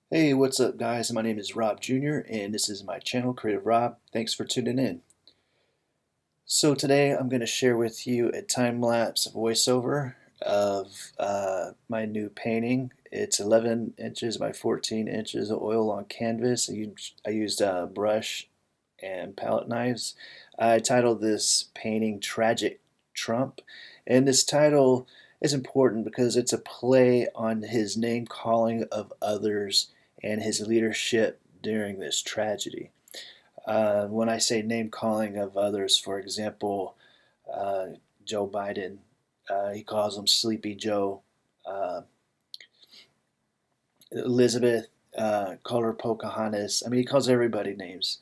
Hey, what's up, guys? My name is Rob Jr., and this is my channel, Creative Rob. Thanks for tuning in. So, today I'm going to share with you a time lapse voiceover of my new painting. It's 11 inches by 14 inches of oil on canvas. I used a brush and palette knives. I titled this painting Tragic Trump, and this title is important because it's a play on his name calling of others and his leadership during this tragedy. When I say name calling of others, for example, uh, Joe Biden, he calls him Sleepy Joe. Uh, Elizabeth called her Pocahontas. I mean, he calls everybody names.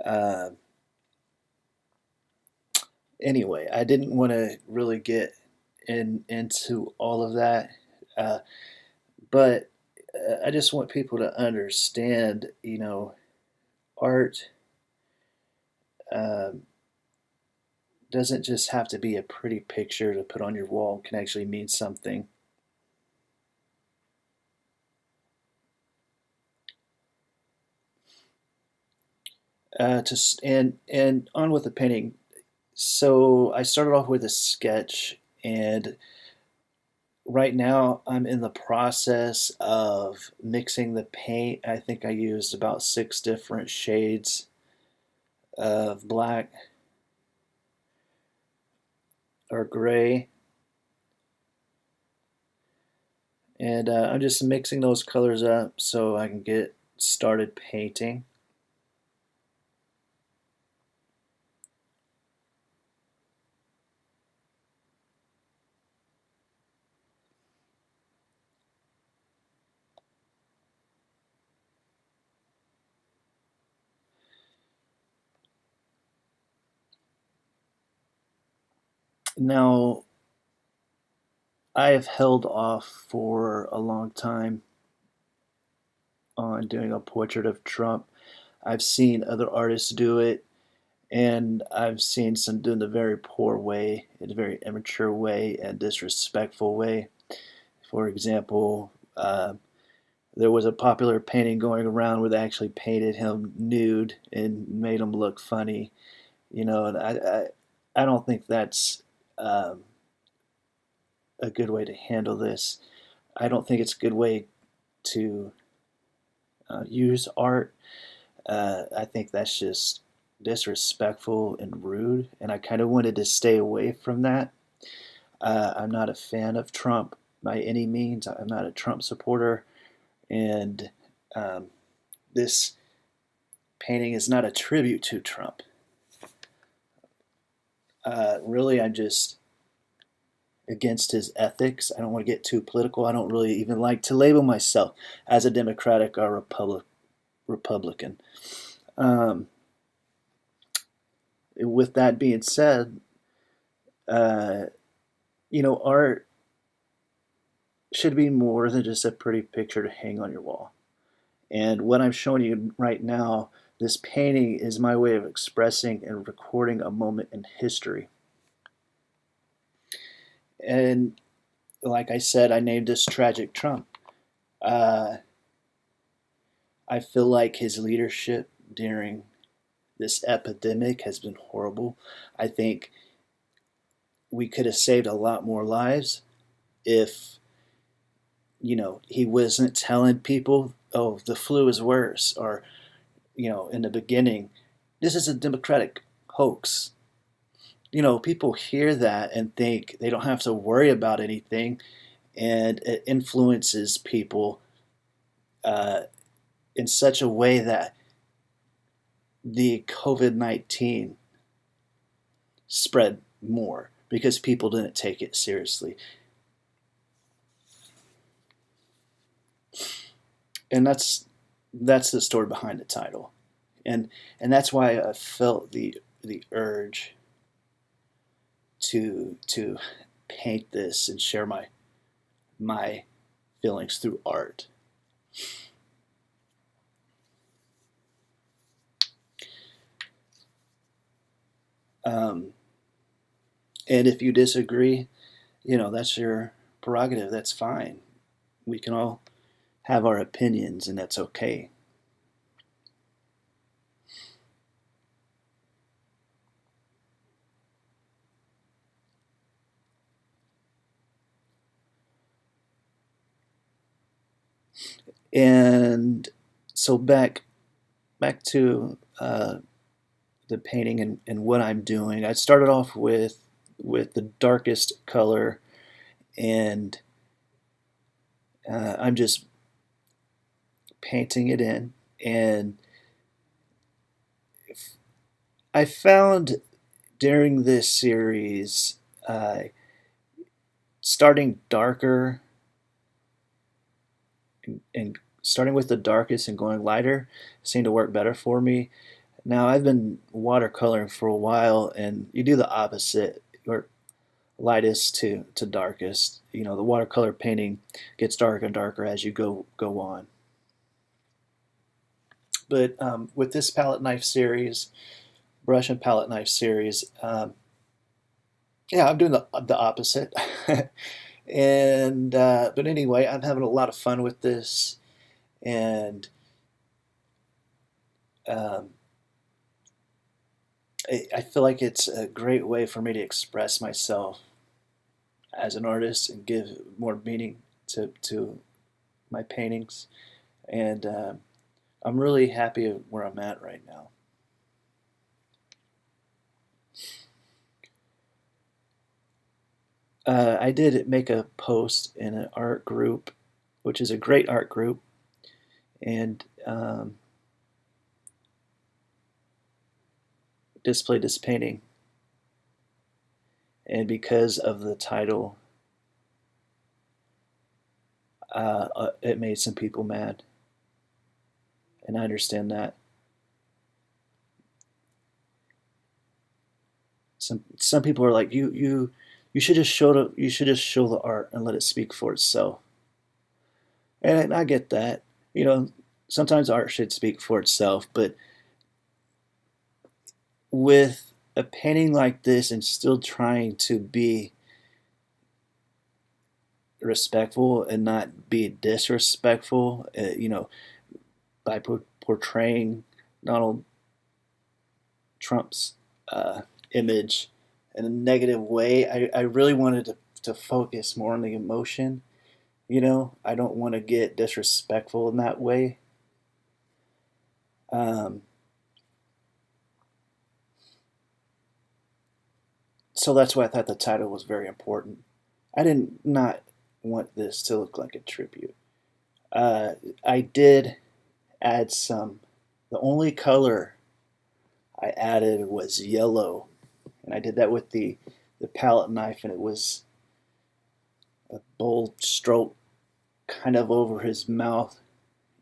Uh, anyway, I didn't want to really get into all of that, uh, but I just want people to understand, art um, doesn't just have to be a pretty picture to put on your wall. It can actually mean something. And on with the painting. So I started off with a sketch, and right now I'm in the process of mixing the paint. I think I used about 6 different shades of black or gray, and I'm just mixing those colors up so I can get started painting. Now, I have held off for a long time on doing a portrait of Trump. I've seen other artists do it, and I've seen some do it in a very poor way, in a very immature way, and disrespectful way. For example, there was a popular painting going around where they actually painted him nude and made him look funny. And I don't think that's um, a good way to handle this. I don't think it's a good way to use art. I think that's just disrespectful and rude, and I kind of wanted to stay away from that. I'm not a fan of Trump by any means. I'm not a Trump supporter, and um, this painting is not a tribute to Trump. Really, I'm just against his ethics. I don't want to get too political. I don't really even like to label myself as a Democratic or Republican. Um, with that being said, uh, art should be more than just a pretty picture to hang on your wall. And what I'm showing you right now, this painting is my way of expressing and recording a moment in history. And like I said, I named this Tragic Trump. Uh, I feel like his leadership during this epidemic has been horrible. I think we could have saved a lot more lives if he wasn't telling people, oh, the flu is worse, or, in the beginning, this is a Democratic hoax. People hear that and think they don't have to worry about anything, and it influences people uh, in such a way that the COVID-19 spread more because people didn't take it seriously. And that's the story behind the title. And that's why I felt the urge to paint this and share my feelings through art. Um, and if you disagree, that's your prerogative. That's fine. We can all have our opinions, and that's okay. And so back to the painting and what I'm doing. I started off with the darkest color, and I'm just painting it in. And I found during this series, starting darker and starting with the darkest and going lighter seemed to work better for me. Now I've been watercoloring for a while, and you do the opposite, or lightest to darkest. You know, the watercolor painting gets darker and darker as you go on. But with this palette knife series, brush and palette knife series, yeah, I'm doing the opposite. And but anyway, I'm having a lot of fun with this, and um, I feel like it's a great way for me to express myself as an artist and give more meaning to my paintings. And I'm really happy where I'm at right now. I did make a post in an art group, which is a great art group, and displayed this painting. And because of the title, it made some people mad, and I understand that. Some people are like, you should just show the art and let it speak for itself. And I get that. You know, sometimes art should speak for itself, but with a painting like this and still trying to be respectful and not be disrespectful, you know, by portraying Donald Trump's image in a negative way, I really wanted to focus more on the emotion. You know, I don't want to get disrespectful in that way. Um, so that's why I thought the title was very important. I did not want this to look like a tribute. Uh, I did add some. The only color I added was yellow, and I did that with the palette knife, and it was a bold stroke kind of over his mouth.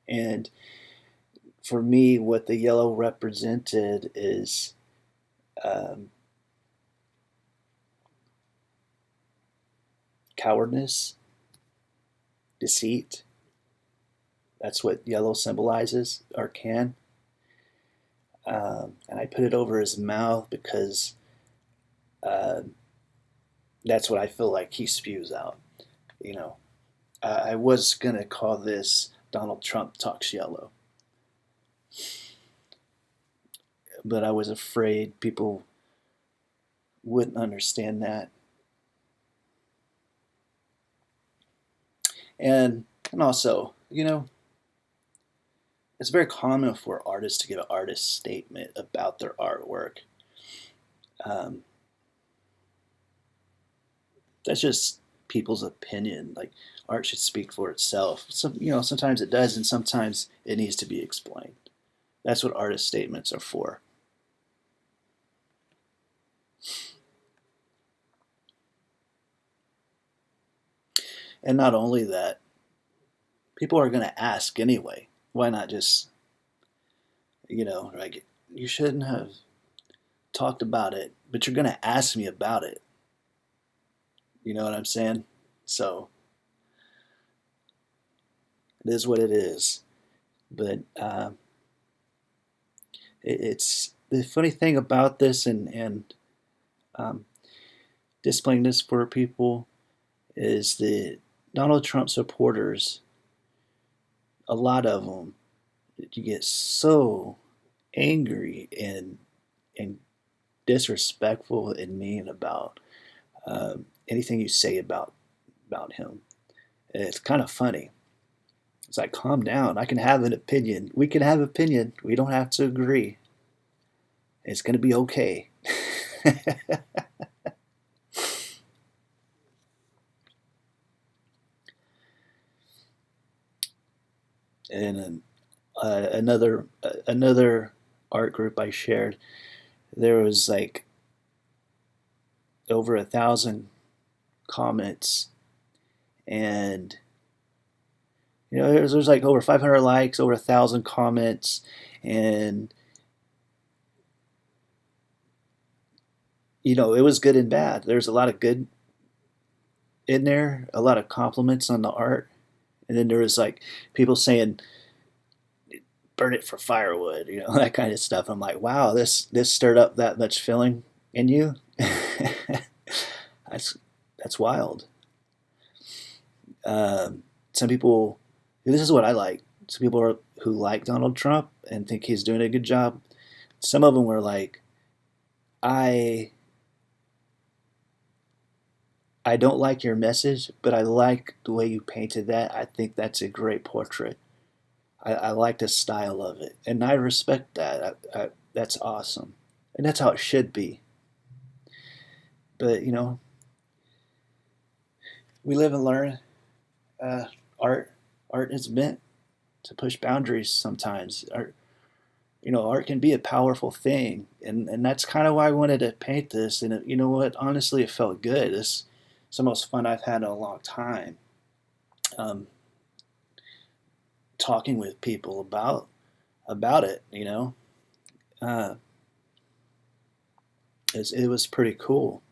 And for me, what the yellow represented is um, cowardness, deceit. That's what yellow symbolizes or can. And I put it over his mouth because uh, that's what I feel like he spews out. You know, I was gonna call this Donald Trump talks yellow, but I was afraid people wouldn't understand that. And also, you know, it's very common for artists to give an artist statement about their artwork. Um, that's just people's opinion. Like, art should speak for itself. So, you know, sometimes it does, and sometimes it needs to be explained. That's what artist statements are for. And not only that, people are going to ask anyway. Why not just, you know, like, you shouldn't have talked about it, but you're going to ask me about it. You know what I'm saying? So it is what it is. But it's the funny thing about this, and um, displaying this for people, is the Donald Trump supporters a lot of them, you get so angry and disrespectful and mean about anything you say about him. And it's kind of funny. It's like, calm down. I can have an opinion. We can have opinion. We don't have to agree. It's gonna be okay. And another art group I shared, there was like over 1,000 comments, and there's like over 500 likes, over 1,000 comments, and it was good and bad. There's a lot of good in there, a lot of compliments on the art, and then there was like people saying burn it for firewood, that kind of stuff. I'm like, wow, this stirred up that much feeling in you. that's wild. Some people, this is what I like. Some people who like Donald Trump and think he's doing a good job. Some of them were like, I don't like your message, but I like the way you painted that. I think that's a great portrait. I like the style of it, and I respect that. That's awesome, and that's how it should be. But we live and learn. Uh, art, art is meant to push boundaries. Sometimes art can be a powerful thing, and that's kind of why I wanted to paint this. And you know what? Honestly, it felt good. It's the most fun I've had in a long time. Um, Talking with people about it. Uh, it was pretty cool.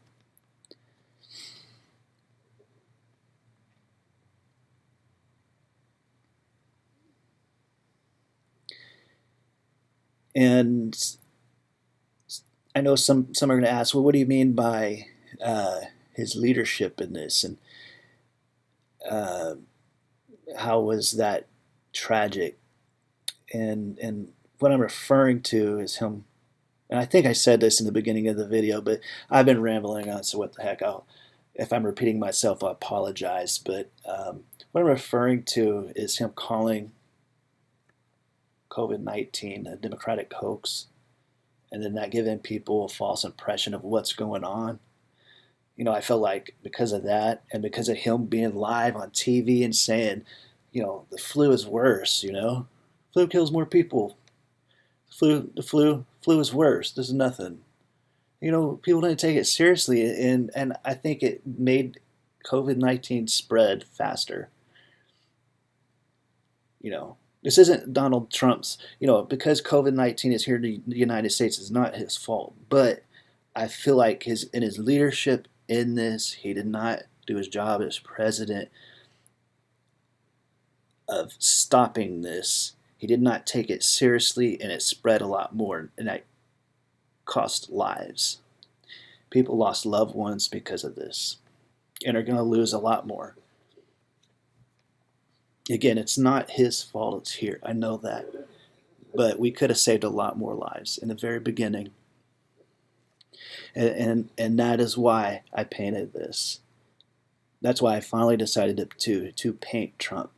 And I know some are going to ask, well, what do you mean by his leadership in this, and uh, how was that tragic? And what I'm referring to is him. And I think I said this in the beginning of the video, but I've been rambling on, so what the heck? If I'm repeating myself, I apologize. But what I'm referring to is him calling COVID-19 a democratic hoax, and then that giving people a false impression of what's going on. I feel like because of that, and because of him being live on TV and saying, the flu is worse. Flu kills more people. The flu is worse. This is nothing. People didn't take it seriously, and I think it made COVID-19 spread faster. This isn't Donald Trump's. Because COVID-19 is here in the United States, is not his fault. But I feel like in his leadership in this, he did not do his job as president of stopping this. He did not take it seriously, and it spread a lot more, and that cost lives. People lost loved ones because of this, and are going to lose a lot more. Again, it's not his fault it's here. I know that. But we could have saved a lot more lives in the very beginning. And that is why I painted this. That's why I finally decided to paint Trump,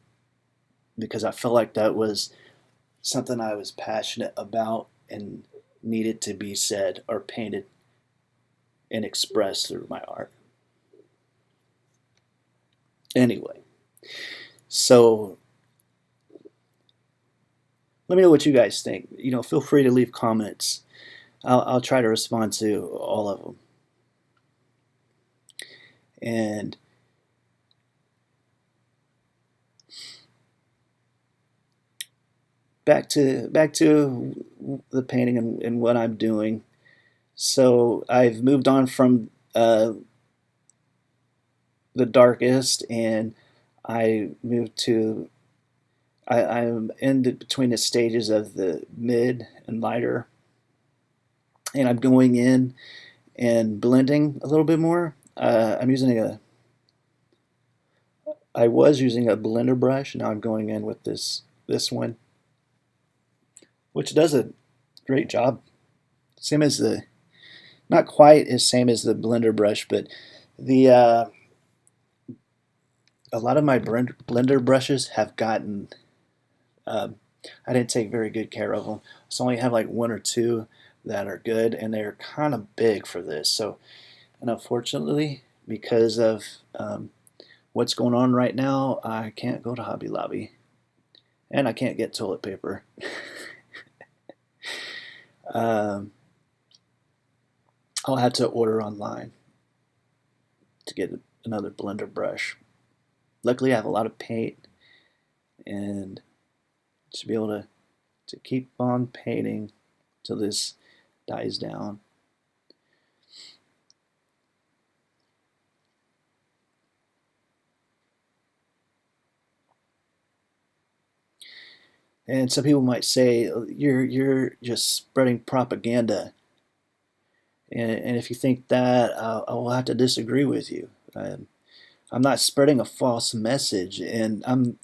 because I felt like that was something I was passionate about and needed to be said or painted and expressed through my art. Anyway, so let me know what you guys think. Feel free to leave comments. I'll try to respond to all of them. And back to the painting and what I'm doing. So I've moved on from the darkest, and I moved to I'm in between the stages of the mid and lighter, and I'm going in and blending a little bit more. I was using a blender brush. Now I'm going in with this this one, which does a great job. Same as the, not quite as same as the blender brush, but the a lot of my blender brushes have gotten. Um, I didn't take very good care of them, so I only have like one or two that are good, and they're kind of big for this. So, and unfortunately, because of what's going on right now, I can't go to Hobby Lobby, and I can't get toilet paper. um, I'll have to order online to get another blender brush. Luckily, I have a lot of paint and should be able to keep on painting till this dies down. And some people might say you're just spreading propaganda, and if you think that, I will have to disagree with you. I'm not spreading a false message, and I'm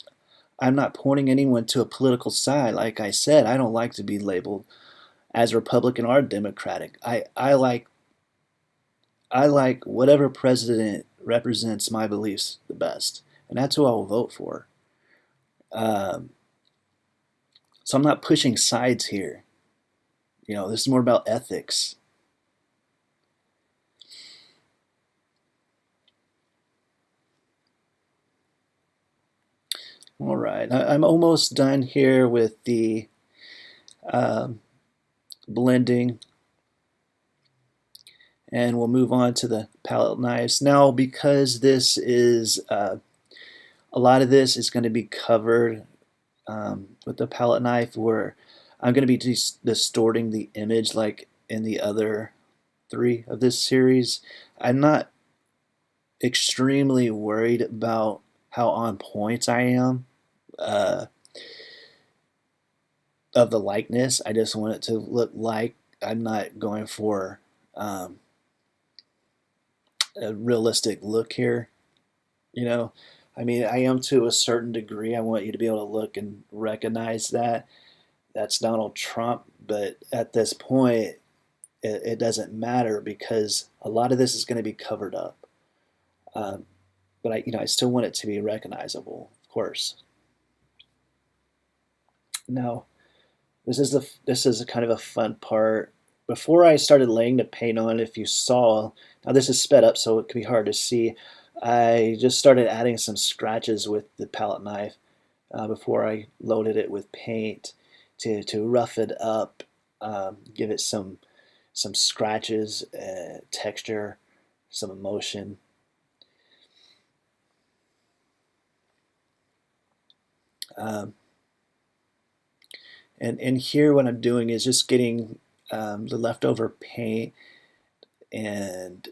not pointing anyone to a political side. Like I said, I don't like to be labeled as Republican or Democratic. I like whatever president represents my beliefs the best, and that's who I will vote for. Um, so I'm not pushing sides here. This is more about ethics. All right, I'm almost done here with the um, blending, and we'll move on to the palette knives. Now, because this is a lot of this is going to be covered with the palette knife, where I'm going to be distorting the image like in the other three of this series. I'm not extremely worried about how on point I am of the likeness. I just want it to look like I'm not going for a realistic look here. You know, I mean, I am to a certain degree. I want you to be able to look and recognize that that's Donald Trump. But at this point, it doesn't matter because a lot of this is going to be covered up. Um, but I still want it to be recognizable, of course. Now, this is a kind of a fun part. Before I started laying the paint on, if you saw, now this is sped up, so it can be hard to see. I just started adding some scratches with the palette knife before I loaded it with paint to rough it up, give it some scratches, texture, some emotion. Um, and here what I'm doing is just getting the leftover paint and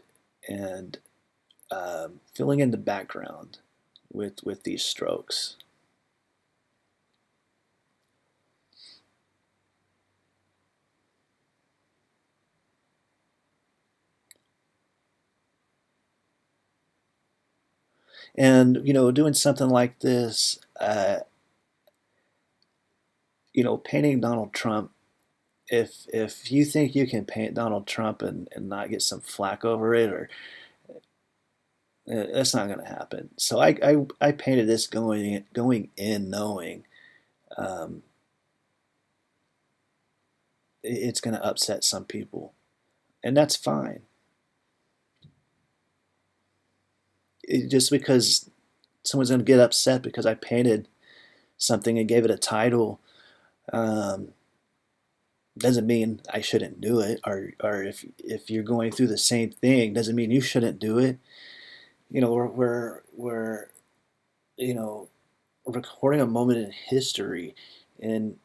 and filling in the background with these strokes. And doing something like this, painting Donald Trump. If you think you can paint Donald Trump and not get some flack over it, or that's not going to happen. So I painted this going in knowing um, it's going to upset some people, and that's fine. Just because someone's going to get upset because I painted something and gave it a title um, doesn't mean I shouldn't do it. Or if you're going through the same thing, doesn't mean you shouldn't do it. We're you know recording a moment in history in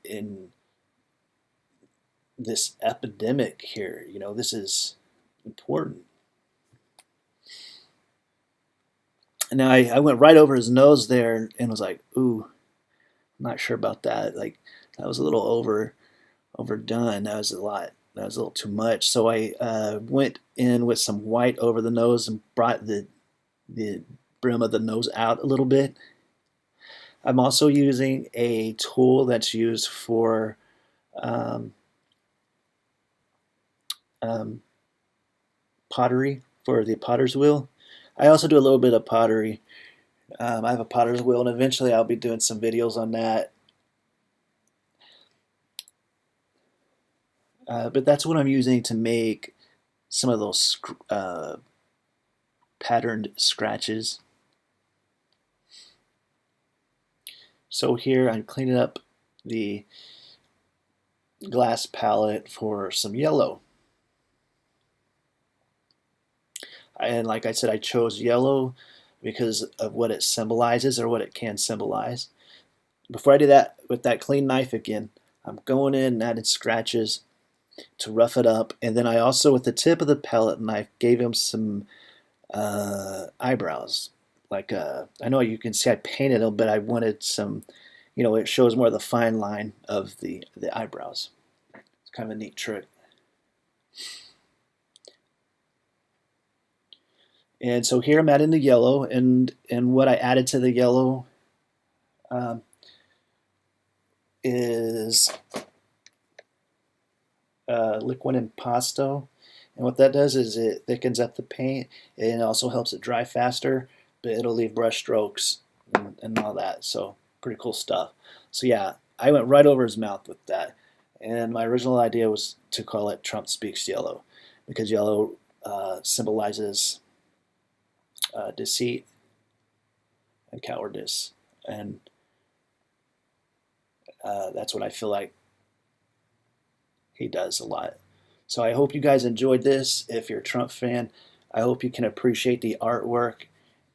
this epidemic here. This is important. And now I went right over his nose there and was like, ooh, I'm not sure about that. Like that was a little overdone. That was a lot. That was a little too much. So I went in with some white over the nose and brought the brim of the nose out a little bit. I'm also using a tool that's used for um, um, pottery, for the potter's wheel. I also do a little bit of pottery. I have a potter's wheel, and eventually I'll be doing some videos on that. But that's what I'm using to make some of those patterned scratches. So here I'm cleaning up the glass palette for some yellow. And like I said, I chose yellow because of what it symbolizes, or what it can symbolize. Before I do that, with that clean knife again, I'm going in and adding scratches to rough it up. And then I also, with the tip of the palette knife, gave him some eyebrows. Like, I know you can see I painted them, but I wanted some, it shows more of the fine line of the eyebrows. It's kind of a neat trick. And so here I'm adding the yellow, and what I added to the yellow um, is liquid impasto. And what that does is it thickens up the paint, and it also helps it dry faster, but it'll leave brush strokes and all that. So pretty cool stuff. So yeah, I went right over his mouth with that. And my original idea was to call it Trump Speaks Yellow, because yellow symbolizes deceit and cowardice. And that's what I feel like he does a lot. So I hope you guys enjoyed this. If you're a Trump fan, I hope you can appreciate the artwork,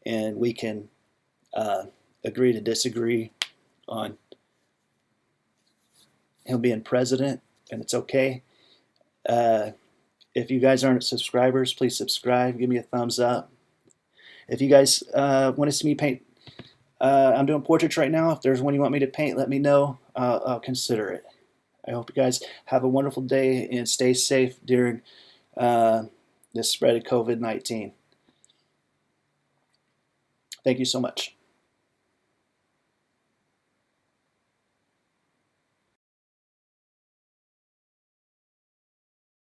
and we can agree to disagree on him being president, and it's okay. Uh, if you guys aren't subscribers, please subscribe. Give me a thumbs up. If you guys want to see me paint, I'm doing portraits right now. If there's one you want me to paint, let me know. I'll consider it. I hope you guys have a wonderful day and stay safe during this spread of COVID-19. Thank you so much.